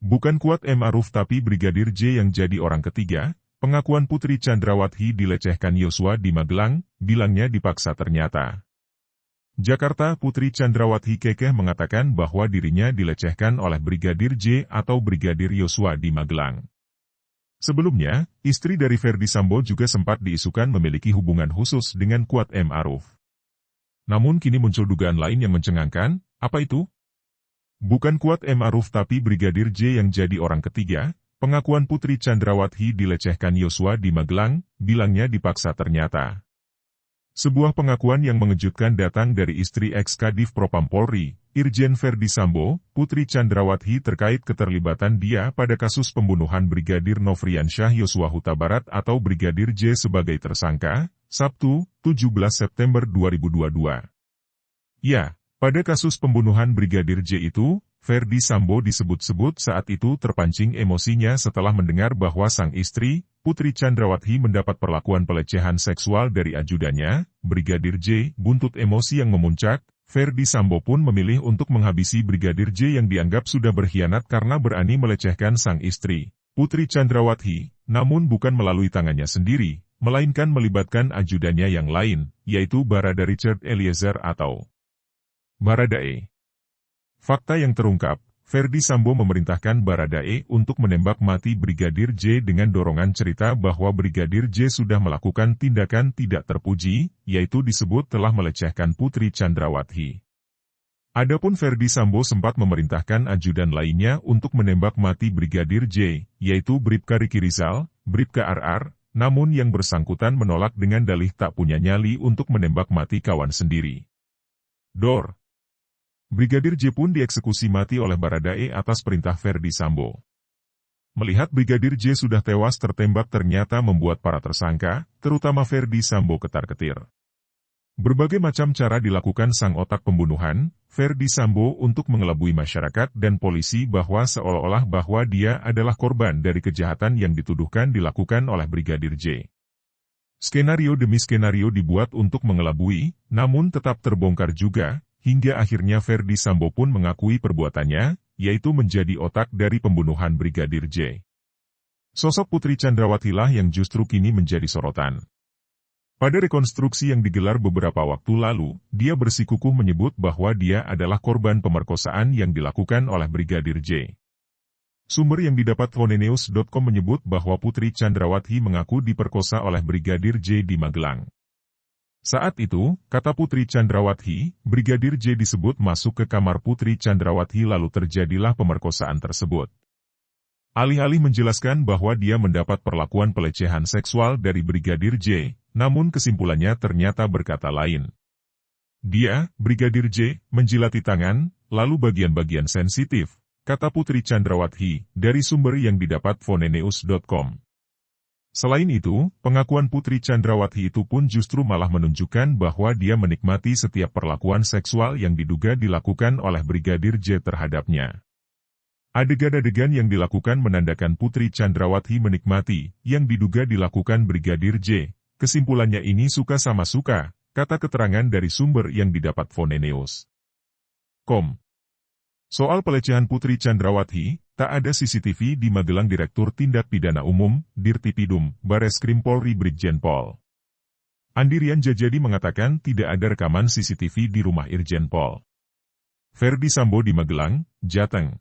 Bukan Kuat Ma'ruf tapi Brigadir J yang jadi orang ketiga, pengakuan Putri Chandrawati dilecehkan Yosua di Magelang, bilangnya dipaksa ternyata. Jakarta. Putri Chandrawati kekeh mengatakan bahwa dirinya dilecehkan oleh Brigadir J atau Brigadir Yosua di Magelang. Sebelumnya, istri dari Ferdy Sambo juga sempat diisukan memiliki hubungan khusus dengan Kuat Ma'ruf. Namun kini muncul dugaan lain yang mencengangkan, apa itu? Bukan Kuat Ma'ruf tapi Brigadir J yang jadi orang ketiga, pengakuan Putri Chandrawati dilecehkan Yosua di Magelang, bilangnya dipaksa ternyata. Sebuah pengakuan yang mengejutkan datang dari istri ex-Kadif Propam Polri, Irjen Ferdy Sambo, Putri Chandrawati terkait keterlibatan dia pada kasus pembunuhan Brigadir Nofriansyah Yosua Huta Barat atau Brigadir J sebagai tersangka, Sabtu, 17 September 2022. Ya, pada kasus pembunuhan Brigadir J itu, Ferdy Sambo disebut-sebut saat itu terpancing emosinya setelah mendengar bahwa sang istri, Putri Chandrawati mendapat perlakuan pelecehan seksual dari ajudannya, Brigadir J. Buntut emosi yang memuncak, Ferdy Sambo pun memilih untuk menghabisi Brigadir J yang dianggap sudah berkhianat karena berani melecehkan sang istri, Putri Chandrawati, namun bukan melalui tangannya sendiri, melainkan melibatkan ajudannya yang lain, yaitu Barada Richard Eliezer atau Baradae. Fakta yang terungkap, Ferdy Sambo memerintahkan Baradae untuk menembak mati Brigadir J dengan dorongan cerita bahwa Brigadir J sudah melakukan tindakan tidak terpuji, yaitu disebut telah melecehkan Putri Chandrawati. Adapun Ferdy Sambo sempat memerintahkan ajudan lainnya untuk menembak mati Brigadir J, yaitu Bribka Riki Rizal, Bribka RR, namun yang bersangkutan menolak dengan dalih tak punya nyali untuk menembak mati kawan sendiri. Dor. Brigadir J pun dieksekusi mati oleh Baradae atas perintah Ferdy Sambo. Melihat Brigadir J sudah tewas tertembak ternyata membuat para tersangka, terutama Ferdy Sambo ketar-ketir. Berbagai macam cara dilakukan sang otak pembunuhan, Ferdy Sambo untuk mengelabui masyarakat dan polisi bahwa seolah-olah bahwa dia adalah korban dari kejahatan yang dituduhkan dilakukan oleh Brigadir J. Skenario demi skenario dibuat untuk mengelabui, namun tetap terbongkar juga, hingga akhirnya Ferdy Sambo pun mengakui perbuatannya, yaitu menjadi otak dari pembunuhan Brigadir J. Sosok Putri Chandrawati lah yang justru kini menjadi sorotan. Pada rekonstruksi yang digelar beberapa waktu lalu, dia bersikukuh menyebut bahwa dia adalah korban pemerkosaan yang dilakukan oleh Brigadir J. Sumber yang didapat Fonenews.com menyebut bahwa Putri Chandrawati mengaku diperkosa oleh Brigadir J di Magelang. Saat itu, kata Putri Chandrawati, Brigadir J disebut masuk ke kamar Putri Chandrawati lalu terjadilah pemerkosaan tersebut. Alih-alih menjelaskan bahwa dia mendapat perlakuan pelecehan seksual dari Brigadir J, namun kesimpulannya ternyata berkata lain. Dia, Brigadir J, menjilati tangan, lalu bagian-bagian sensitif, kata Putri Chandrawati, dari sumber yang didapat Fonenews.com. Selain itu, pengakuan Putri Chandrawati itu pun justru malah menunjukkan bahwa dia menikmati setiap perlakuan seksual yang diduga dilakukan oleh Brigadir J terhadapnya. Adegan-adegan yang dilakukan menandakan Putri Chandrawati menikmati, yang diduga dilakukan Brigadir J. Kesimpulannya ini suka sama suka, kata keterangan dari sumber yang didapat Fonenews.com. Soal pelecehan Putri Chandrawati, tak ada CCTV di Magelang. Direktur Tindak Pidana Umum, Dirtipidum, Bareskrim Polri Brigjen Pol Andi Rian Jajadi mengatakan tidak ada rekaman CCTV di rumah Irjen Pol Ferdy Sambo di Magelang, Jateng.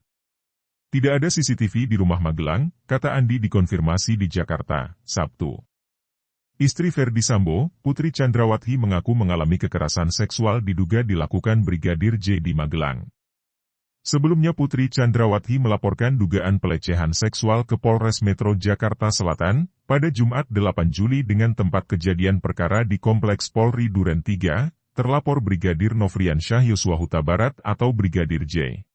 Tidak ada CCTV di rumah Magelang, kata Andi dikonfirmasi di Jakarta, Sabtu. Istri Ferdy Sambo, Putri Chandrawati mengaku mengalami kekerasan seksual diduga dilakukan Brigadir J di Magelang. Sebelumnya Putri Chandrawati melaporkan dugaan pelecehan seksual ke Polres Metro Jakarta Selatan, pada Jumat 8 Juli dengan tempat kejadian perkara di Kompleks Polri Duren 3, terlapor Brigadir Nofriansyah Yosua Huta Barat atau Brigadir J.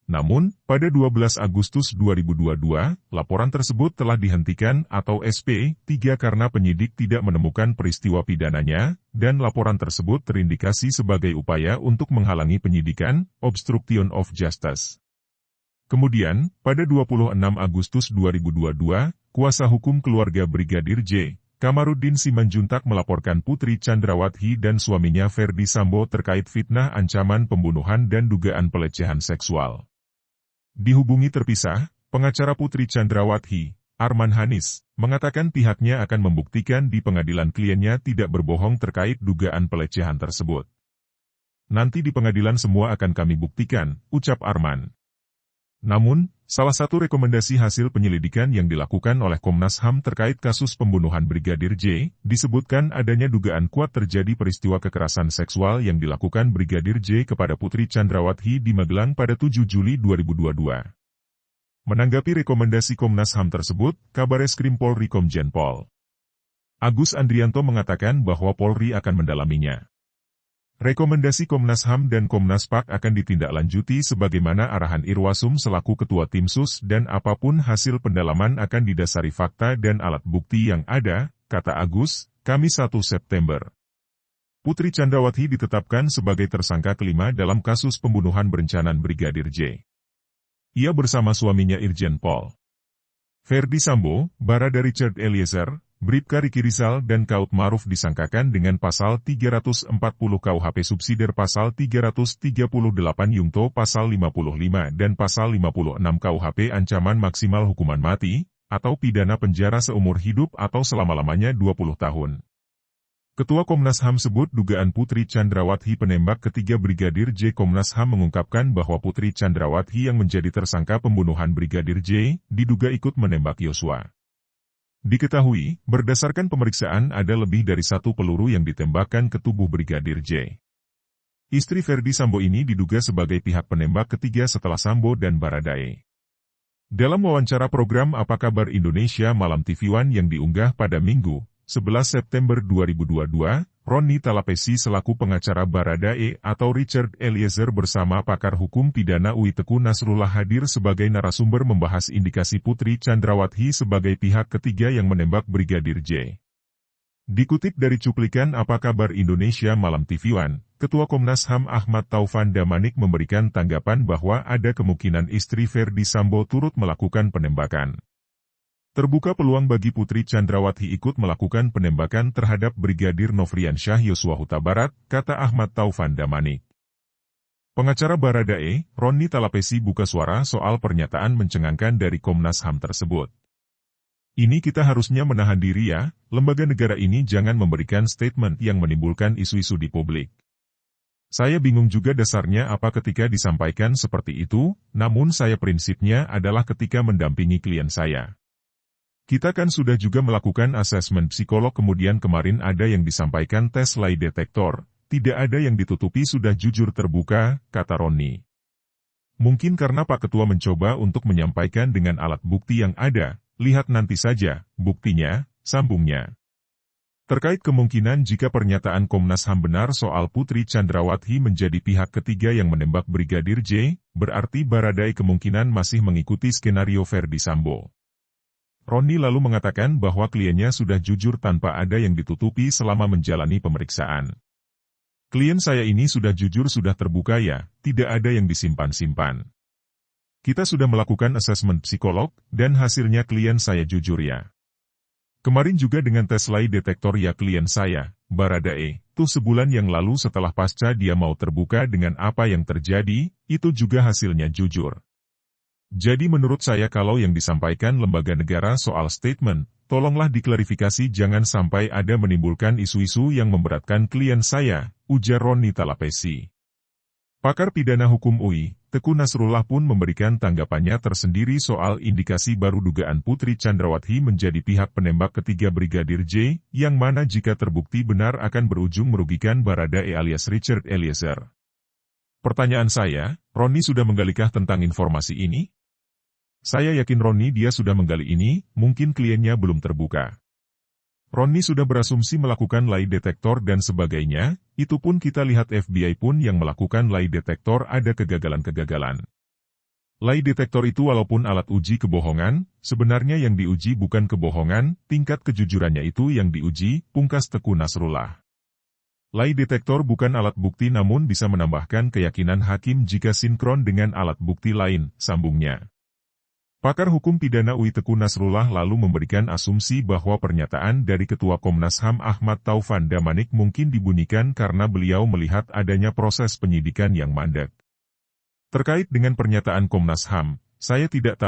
Namun, pada 12 Agustus 2022, laporan tersebut telah dihentikan atau SP3 karena penyidik tidak menemukan peristiwa pidananya, dan laporan tersebut terindikasi sebagai upaya untuk menghalangi penyidikan, obstruction of justice. Kemudian, pada 26 Agustus 2022, kuasa hukum keluarga Brigadir J, Kamarudin Simanjuntak melaporkan Putri Chandrawati dan suaminya Ferdy Sambo terkait fitnah ancaman pembunuhan dan dugaan pelecehan seksual. Dihubungi terpisah, pengacara Putri Chandrawati, Arman Hanis, mengatakan pihaknya akan membuktikan di pengadilan kliennya tidak berbohong terkait dugaan pelecehan tersebut. Nanti di pengadilan semua akan kami buktikan, ucap Arman. Namun, salah satu rekomendasi hasil penyelidikan yang dilakukan oleh Komnas HAM terkait kasus pembunuhan Brigadir J, disebutkan adanya dugaan kuat terjadi peristiwa kekerasan seksual yang dilakukan Brigadir J kepada Putri Chandrawati di Magelang pada 7 Juli 2022. Menanggapi rekomendasi Komnas HAM tersebut, Kabareskrim Polri Komjen Pol Agus Andrianto mengatakan bahwa Polri akan mendalaminya. Rekomendasi Komnas HAM dan Komnas PAK akan ditindaklanjuti sebagaimana arahan Irwasum selaku Ketua Tim Sus dan apapun hasil pendalaman akan didasari fakta dan alat bukti yang ada, kata Agus, Kamis 1 September. Putri Chandrawati ditetapkan sebagai tersangka kelima dalam kasus pembunuhan berencana Brigadir J. Ia bersama suaminya Irjen Pol Ferdy Sambo, Barada Richard Eliezer, Bribka Riki Rizal dan Kuat Maruf disangkakan dengan pasal 340 KUHP subsidiar pasal 338 Yungto pasal 55 dan pasal 56 KUHP ancaman maksimal hukuman mati, atau pidana penjara seumur hidup atau selama-lamanya 20 tahun. Ketua Komnas HAM sebut dugaan Putri Chandrawati penembak ketiga Brigadir J. Komnas HAM mengungkapkan bahwa Putri Chandrawati yang menjadi tersangka pembunuhan Brigadir J, diduga ikut menembak Yosua. Diketahui, berdasarkan pemeriksaan ada lebih dari satu peluru yang ditembakkan ke tubuh Brigadir J. Istri Ferdy Sambo ini diduga sebagai pihak penembak ketiga setelah Sambo dan Baradae. Dalam wawancara program Apa Kabar Indonesia Malam TV One yang diunggah pada Minggu, 11 September 2022, Roni Talapesi selaku pengacara Baradae atau Richard Eliezer bersama pakar hukum pidana UI Teku Nasrullah hadir sebagai narasumber membahas indikasi Putri Chandrawati sebagai pihak ketiga yang menembak Brigadir J. Dikutip dari cuplikan Apa Kabar Indonesia Malam TV One, Ketua Komnas HAM Ahmad Taufan Damanik memberikan tanggapan bahwa ada kemungkinan istri Ferdy Sambo turut melakukan penembakan. Terbuka peluang bagi Putri Chandrawati ikut melakukan penembakan terhadap Brigadir Nofriansyah Yosua Huta Barat, kata Ahmad Taufan Damanik. Pengacara Baradae, Roni Talapesi buka suara soal pernyataan mencengangkan dari Komnas HAM tersebut. Ini kita harusnya menahan diri ya, lembaga negara ini jangan memberikan statement yang menimbulkan isu-isu di publik. Saya bingung juga dasarnya apa ketika disampaikan seperti itu, namun saya prinsipnya adalah ketika mendampingi klien saya. Kita kan sudah juga melakukan asesmen psikolog kemudian kemarin ada yang disampaikan tes lie detektor, tidak ada yang ditutupi sudah jujur terbuka, kata Roni. Mungkin karena Pak Ketua mencoba untuk menyampaikan dengan alat bukti yang ada, lihat nanti saja, buktinya, sambungnya. Terkait kemungkinan jika pernyataan Komnas HAM benar soal Putri Chandrawati menjadi pihak ketiga yang menembak Brigadir J, berarti Baradae kemungkinan masih mengikuti skenario Ferdy Sambo. Roni lalu mengatakan bahwa kliennya sudah jujur tanpa ada yang ditutupi selama menjalani pemeriksaan. Klien saya ini sudah jujur sudah terbuka ya, tidak ada yang disimpan-simpan. Kita sudah melakukan asesmen psikolog, dan hasilnya klien saya jujur ya. Kemarin juga dengan tes lie detektor ya klien saya, Baradae, tuh sebulan yang lalu setelah pasca dia mau terbuka dengan apa yang terjadi, itu juga hasilnya jujur. Jadi menurut saya kalau yang disampaikan lembaga negara soal statement, tolonglah diklarifikasi jangan sampai ada menimbulkan isu-isu yang memberatkan klien saya, ujar Roni Talapesi. Pakar pidana hukum UI, Teku Nasrullah pun memberikan tanggapannya tersendiri soal indikasi baru dugaan Putri Chandrawati menjadi pihak penembak ketiga Brigadir J, yang mana jika terbukti benar akan berujung merugikan Baradae alias Richard Eliezer. Pertanyaan saya, Roni sudah menggalikah tentang informasi ini? Saya yakin Roni dia sudah menggali ini, mungkin kliennya belum terbuka. Roni sudah berasumsi melakukan lie detektor dan sebagainya, itu pun kita lihat FBI pun yang melakukan lie detektor ada kegagalan-kegagalan. Lie detektor itu walaupun alat uji kebohongan, sebenarnya yang diuji bukan kebohongan, tingkat kejujurannya itu yang diuji, pungkas Teku Nasrullah. Lie detektor bukan alat bukti namun bisa menambahkan keyakinan hakim jika sinkron dengan alat bukti lain, sambungnya. Pakar hukum pidana UI Teku Nasrullah lalu memberikan asumsi bahwa pernyataan dari Ketua Komnas HAM Ahmad Taufan Damanik mungkin dibunyikan karena beliau melihat adanya proses penyidikan yang mandek. Terkait dengan pernyataan Komnas HAM, Saya tidak tahu.